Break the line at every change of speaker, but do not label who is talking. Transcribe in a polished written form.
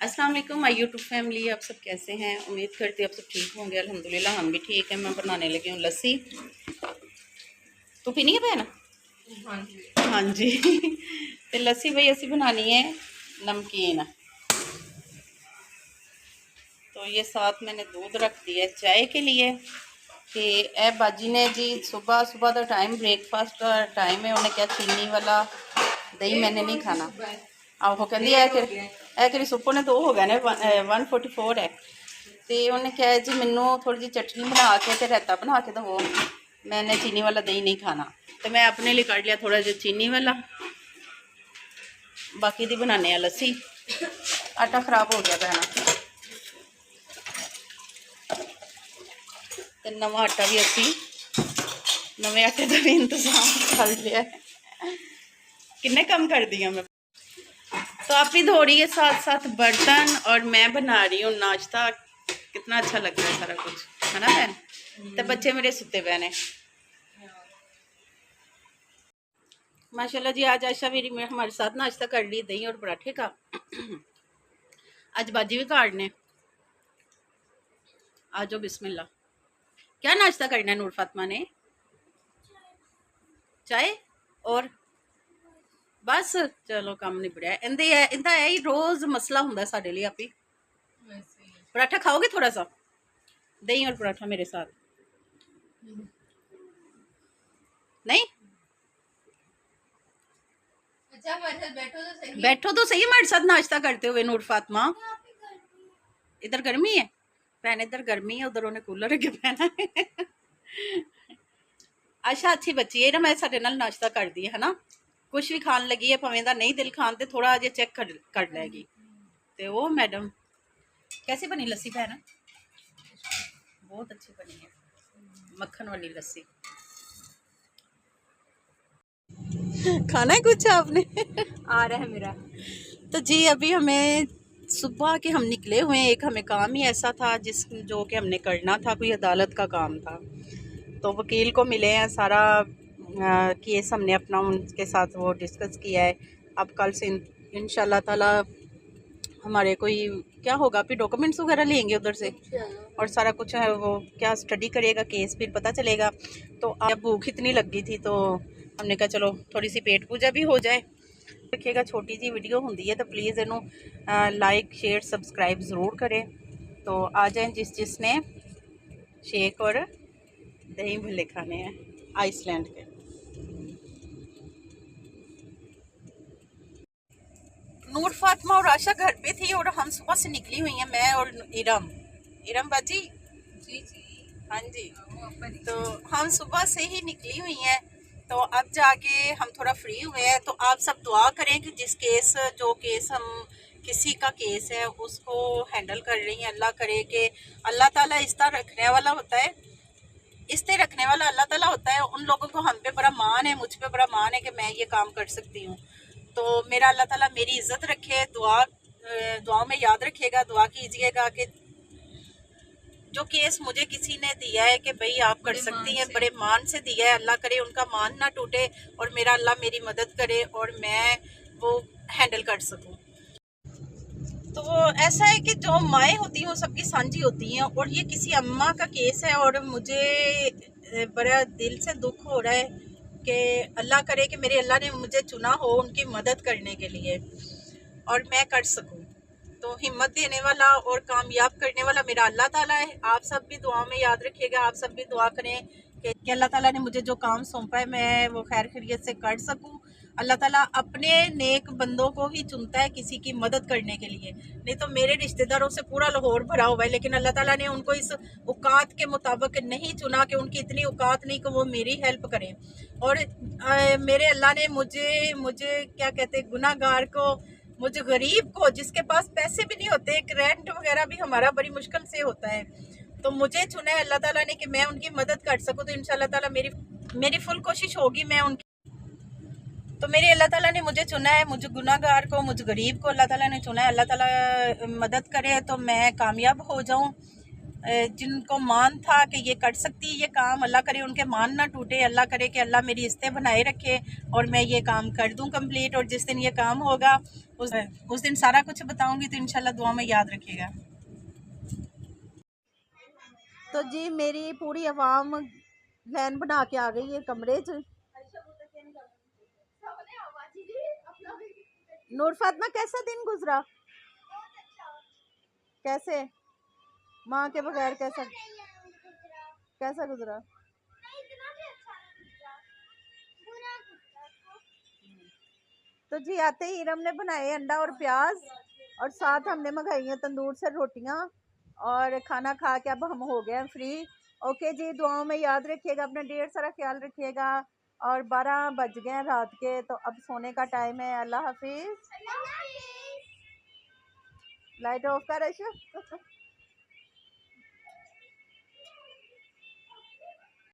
अस्सलाम वालेकुम my YouTube family. आप सब कैसे हैं? उम्मीद करती हूँ आप सब ठीक होंगे। अल्हम्दुलिल्लाह हम भी ठीक हैं। मैं बनाने लगी हूँ लस्सी। तू पीनी है बहन? हाँ जी हाँ जी। तो लस्सी भाई असी बनानी है नमकीन। तो ये साथ मैंने दूध रख दिया चाय के लिए कि ए बाजी ने जी सुबह सुबह का टाइम ब्रेकफास्ट का टाइम है, उन्हें क्या चीनी वाला दही मैंने नहीं खाना। आहो कहती है कि सुप्पो ने 2 हो गए ने 144 है। तो उन्हें क्या है जी मैनू थोड़ी जी चटनी बना के तो रायता बना के दो, मैंने चीनी वाला दही नहीं खाना। तो मैं अपने लिए कट लिया थोड़ा जा चीनी वाला, बाकी दी बनाने लस्सी। आटा खराब हो गया भैन, तो नवा आटा भी असी नवे आटे का भी इंतजाम कर लिया है। किन्ने कम कर दिया मैं। तो आप ही धो रही है साथ साथ बर्तन और मैं बना रही हूँ नाश्ता। कितना अच्छा लग रहा है सारा कुछ, है ना बहन? तो बच्चे मेरे सुते पए ने माशाल्लाह जी। आज आशा मेरी हमारे साथ नाश्ता कर ली दही और पराठे का। आज बाजी भी काटने। आ जाओ बिस्मिल्लाह। क्या नाश्ता करना है नूर फातिमा ने? चाय और बस चलो काम निबड़िया। इंदा यही रोज मसला हुंदा साडे लिए। आप ही पराठा खाओगे? थोड़ा सा दही और पराठा मेरे साथ? नहीं अच्छा हमारे साथ बैठो तो सही हमारे साथ नाश्ता करते हुए नूर फातिमा। इधर गर्मी है भैन, इधर गर्मी है, उधर उन्हें कूलर अगे पहना है। अच्छा अच्छी बच्ची है ना, मैं साडे नाल नाश्ता कर दी है ना। कुछ भी खान लगी है भावें दा नहीं दिल खान ते थोड़ा जे चेक कर लेगी। तो वो मैडम कैसी बनी लस्सी भैन? बहुत अच्छी बनी है, मक्खन वाली लस्सी। खाना है कुछ आपने? आ रहा है मेरा। तो जी अभी हमें सुबह के हम निकले हुए हैं। एक हमें काम ही ऐसा था जो कि हमने करना था, कोई अदालत का काम था। तो वकील को मिले हैं, सारा केस हमने अपना उनके साथ वो डिस्कस किया है। अब कल से इंशाल्लाह ताला हमारे कोई क्या होगा, फिर डॉक्यूमेंट्स वगैरह लेंगे उधर से और सारा कुछ है वो क्या स्टडी करेगा केस, फिर पता चलेगा। तो अब भूख इतनी लगी थी तो हमने कहा चलो थोड़ी सी पेट पूजा भी हो जाए। देखिएगा छोटी सी वीडियो होंगी है तो प्लीज़ इनू लाइक शेयर सब्सक्राइब ज़रूर करें। तो आ जाए जिसने शेक और दही भल्ले खाने हैं आइसलैंड के। नूर फातिमा और आशा घर पे थी और हम सुबह से निकली हुई हैं, मैं और इरम बाजी। जी जी हाँ जी। तो हम सुबह से ही निकली हुई हैं, तो अब जाके हम थोड़ा फ्री हुए हैं। तो आप सब दुआ करें कि जो केस हम किसी का केस है उसको हैंडल कर रही हैं, अल्लाह करे कि अल्लाह ताला इस तरह रखने वाला होता है, इस तरह रखने वाला अल्लाह ताला होता है। उन लोगों को हम पे बड़ा मान है, मुझ पे बड़ा मान है कि मैं ये काम कर सकती हूँ। तो मेरा अल्लाह ताला मेरी इज्जत रखे, दुआ में याद रखिएगा, दुआ कीजिएगा कि जो केस मुझे किसी ने दिया है कि भाई आप कर सकती हैं, बड़े मान से दिया है, अल्लाह करे उनका मान ना टूटे और मेरा अल्लाह मेरी मदद करे और मैं वो हैंडल कर सकूं। तो वो ऐसा है कि जो माएँ होती हैं वो सबकी साझी होती हैं और ये किसी अम्मा का केस है और मुझे बड़ा दिल से दुख हो रहा है कि अल्लाह करे कि मेरे अल्लाह ने मुझे चुना हो उनकी मदद करने के लिए और मैं कर सकूं। तो हिम्मत देने वाला और कामयाब करने वाला मेरा अल्लाह ताला है। आप सब भी दुआ में याद रखिएगा, आप सब भी दुआ करें कि अल्लाह ताला ने मुझे जो काम सौंपा है मैं वो खैर खैरियत से कर सकूं। अल्लाह ताला अपने नेक बंदों को ही चुनता है किसी की मदद करने के लिए। नहीं तो मेरे रिश्तेदारों से पूरा लाहौर भरा हुआ है, लेकिन अल्लाह ताला ने उनको इस औकात के मुताबिक नहीं चुना कि उनकी इतनी औकात नहीं कि वो मेरी हेल्प करें। और मेरे अल्लाह ने मुझे क्या कहते हैं, गुनाहगार को, मुझे गरीब को, जिसके पास पैसे भी नहीं होते, एक रेंट वगैरह भी हमारा बड़ी मुश्किल से होता है, तो मुझे चुना है अल्लाह ताला ने कि मैं उनकी मदद कर सकूं। तो इंशाल्लाह ताला मेरी फुल कोशिश होगी मैं उनकी। तो मेरे अल्लाह ताला ने मुझे चुना है, मुझे गुनाहगार को, मुझे गरीब को अल्लाह ताला ने चुना है। अल्लाह ताला मदद करे तो मैं कामयाब हो जाऊं। जिनको मान था कि ये कर सकती है ये काम, अल्लाह करे उनके मान ना टूटे, अल्लाह करे कि अल्लाह मेरी रिश्ते बनाए रखे और मैं ये काम कर दूं कंप्लीट। और जिस दिन ये काम होगा उस दिन सारा कुछ बताऊंगी, तो इंशाल्लाह दुआ में याद रखिएगा। तो जी मेरी पूरी आवाम लाइन बना के आ गई है कमरे च। नूर फातिमा कैसा दिन गुजरा? कैसे? माँ के बगैर कैसा कैसा गुजरा? तो जी आते ही इरम ने बनाए अंडा और प्याज, और साथ हमने मंगाई है तंदूर से रोटियां, और खाना खा के अब हम हो गए हैं फ्री। ओके जी, दुआओं में याद रखिएगा, अपना ढेर सारा ख्याल रखिएगा। और 12 बज गए हैं रात के, तो अब सोने का टाइम है। अल्लाह हाफिज। लाइट ऑफ कर।